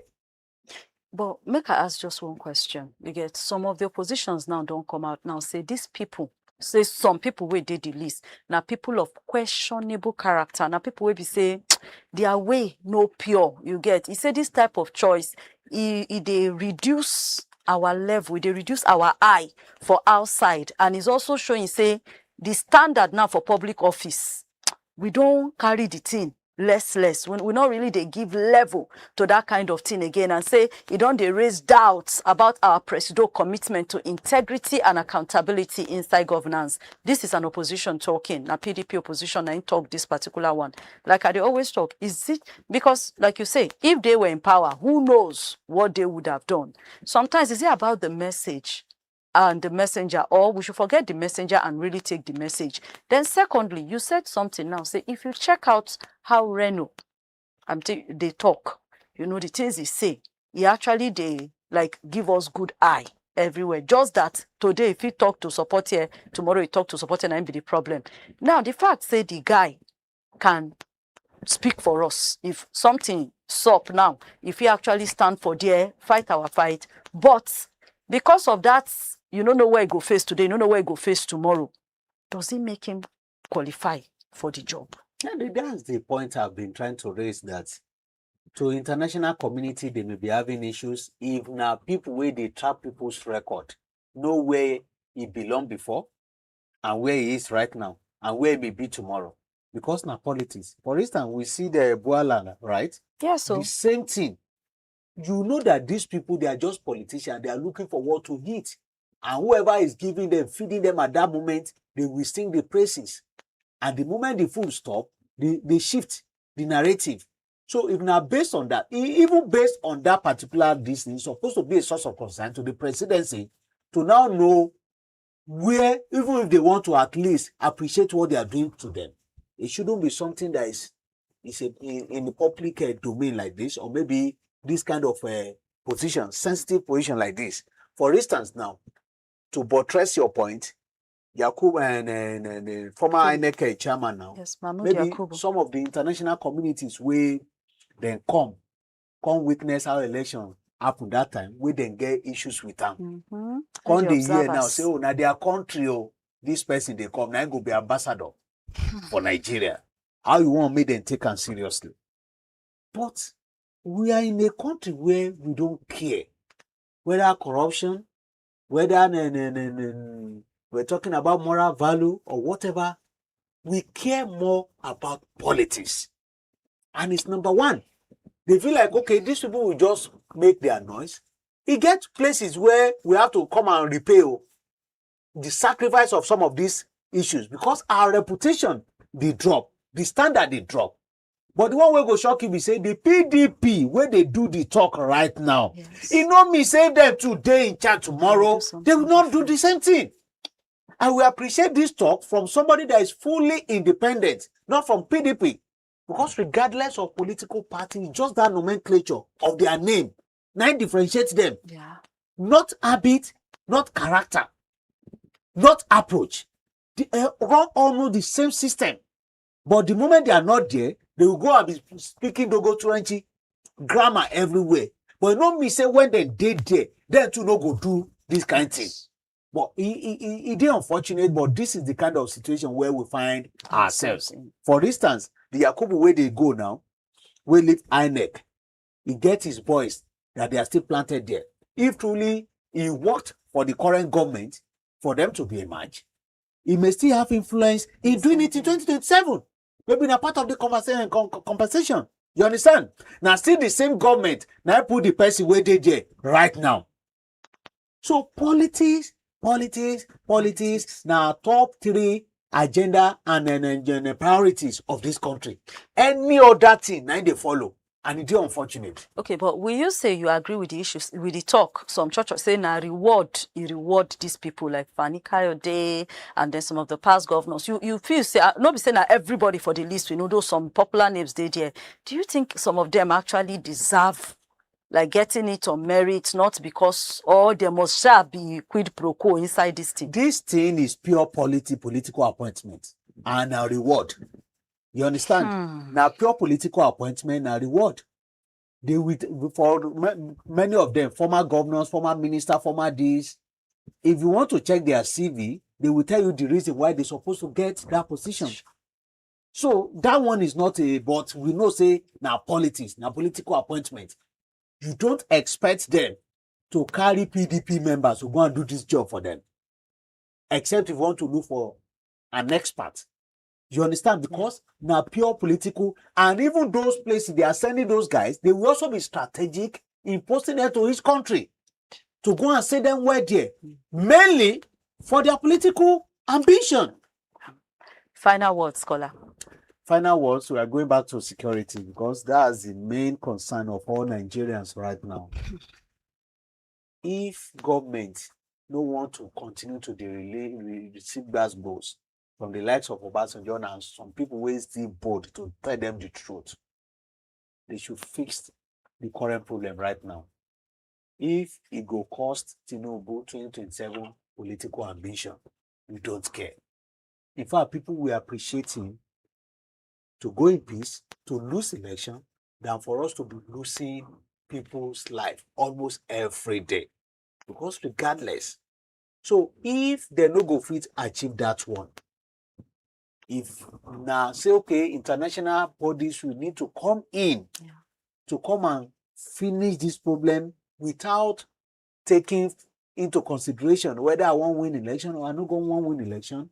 But make I ask just one question. You get some of the oppositions now don't come out now say these people, say some people will did the list. Now people of questionable character. Now people will be say their way no pure. You get. He said this type of choice, they reduce our level, they reduce our eye for outside, and it's also showing, say, the standard now for public office. We don't carry the thing less. We not really they give level to that kind of thing again, and say it don't they raise doubts about our presidential commitment to integrity and accountability inside governance. This is an opposition talking, a PDP opposition, and talk this particular one. Like I always talk, is it because, like you say, if they were in power, who knows what they would have done? Sometimes is it about the message and the messenger, or we should forget the messenger and really take the message? Then secondly, you said something now, say if you check out how Reno they talk, you know, the things he say, he actually they like give us good eye everywhere. Just that today if he talk to support here, tomorrow he talk to support here, and be the problem. Now the fact say the guy can speak for us if something sup now, if he actually stand for there, fight our fight, but because of that, you don't know where he go face today, you don't know where he go face tomorrow. Does it make him qualify for the job? Yeah, that's the point I've been trying to raise, that to international community, they may be having issues if now people where they trap people's record know where he belonged before and where he is right now and where he may be tomorrow. Because now politics. For instance, we see the Bola, right? Yeah, so the same thing. You know that these people, they are just politicians. They are looking for what to eat. And whoever is giving them, feeding them at that moment, they will sing the praises. And the moment the food stop, they shift the narrative. So if now based on that, even based on that particular distance, it's supposed to be a source of concern to the presidency to now know where, even if they want to at least appreciate what they are doing to them, it shouldn't be something that is in the public domain like this, or maybe this kind of position, sensitive position like this. For instance, now, to buttress your point, Yakubu and former INEC chairman now, yes, Mahmoud maybe Yakubu. some of the international communities where then come witness how election happened that time, we then get issues with them. Come the year now, say, oh, now their country, oh, this person they come, now go be ambassador for Nigeria. How you want me then take them seriously? But we are in a country where we don't care whether corruption, whether we're talking about moral value or whatever. We care more about politics. And it's number one. They feel like, okay, these people will just make their noise. It gets places where we have to come and repay the sacrifice of some of these issues, because our reputation, they drop, the standard, they drop. But the one way go shock you be say the PDP where they do the talk right now. Yes. It not me say them today in chat tomorrow. They will not do the same thing. And we appreciate this talk from somebody that is fully independent, not from PDP. Because regardless of political party, just that nomenclature of their name, now differentiates them. Yeah. Not habit, not character, not approach. They run almost the same system. But the moment they are not there, they will go and be speaking Dogo Turanchi grammar everywhere. But not me say when they did there, then to no go do this kind of thing. But it is unfortunate, but this is the kind of situation where we find ourselves. For instance, the Yakubu where they go now, we leave INEC. He gets his boys that they are still planted there. If truly he worked for the current government for them to be emerged, he may still have influence in doing it in 2027. Maybe in a part of the conversation. You understand? Now still the same government. Now I put the person where they there right now. So politics now top 3 agenda and priorities of this country. Any other thing now they follow. And it's unfortunate. Okay, but will you say you agree with the issues, with the talk? Some churches say now you reward these people like Fani Kayode and then some of the past governors. You feel say not be saying that everybody for the list, we know those some popular names they there. Do you think some of them actually deserve like getting it on merit, not because there must be quid pro quo inside this thing? This thing is pure political appointment and a reward. You understand? Now, pure political appointment and reward. They for many of them, former governors, former ministers, former Ds, if you want to check their CV, they will tell you the reason why they're supposed to get that position. So that one is not but we know say now politics, now political appointment. You don't expect them to carry PDP members to go and do this job for them. Except if you want to look for an expert. You understand? Because now pure political, and even those places they are sending those guys, they will also be strategic in posting them to each country to go and say them where there, mainly for their political ambition. Final words, scholar. Final words, we are going back to security because that's the main concern of all Nigerians right now. If government don't want to continue to receive gbas-gbos from the likes of Obasanjo and some people who still bold to tell them the truth, they should fix the current problem right now. If it go cost Tinubu 2027 political ambition, we don't care. In fact, people will appreciate him to go in peace, to lose election, than for us to be losing people's life almost every day. Because regardless, so if they no go fit achieve that one, if now say, okay, international bodies will need to come in to come and finish this problem without taking into consideration whether I want to win election or I not going to want to win election,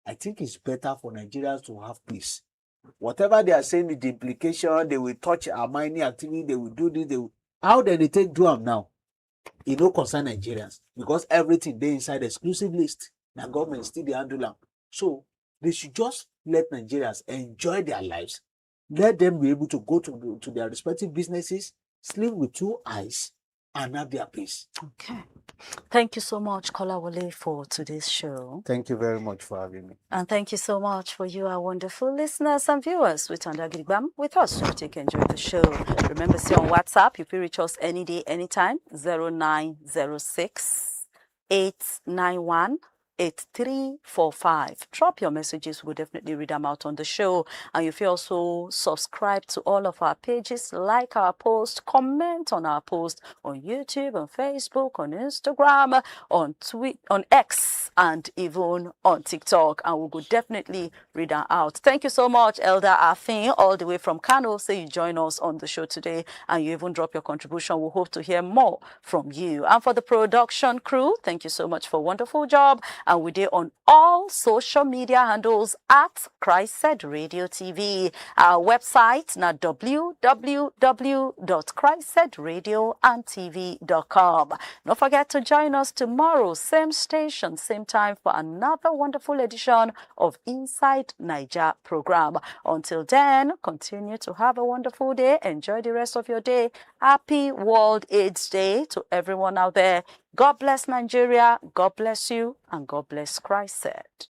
I think it's better for Nigerians to have peace. Whatever they are saying, the implication, they will touch our mining activity, they will do this, how do they take do them now? It no concern Nigerians because everything they inside the exclusive list. The government still the handle them. So they should just let Nigerians enjoy their lives. Let them be able to go to their respective businesses, sleep with 2 eyes, and have their peace. Okay. Thank you so much, Kolawole, for today's show. Thank you very much for having me. And thank you so much for you, our wonderful listeners and viewers with Andagrigbam with us. So take enjoy the show. Remember, see on WhatsApp, you can reach us any day, anytime, 0906 891 8345. Drop your messages. We'll definitely read them out on the show. And you can also subscribe to all of our pages, like our post, comment on our post on YouTube, on Facebook, on Instagram, on on X, and even on TikTok. And we will definitely read them out. Thank you so much, Elder Afin, all the way from Kano. Say you join us on the show today and you even drop your contribution. We hope to hear more from you. And for the production crew, thank you so much for a wonderful job. And we're there on all social media handles at CHRICED Radio TV. Our website now www.cricedradiotv.com. Don't forget to join us tomorrow, same station, same time for another wonderful edition of Inside Niger program. Until then, continue to have a wonderful day. Enjoy the rest of your day. Happy World AIDS Day to everyone out there. God bless Nigeria, God bless you, and God bless CHRICED.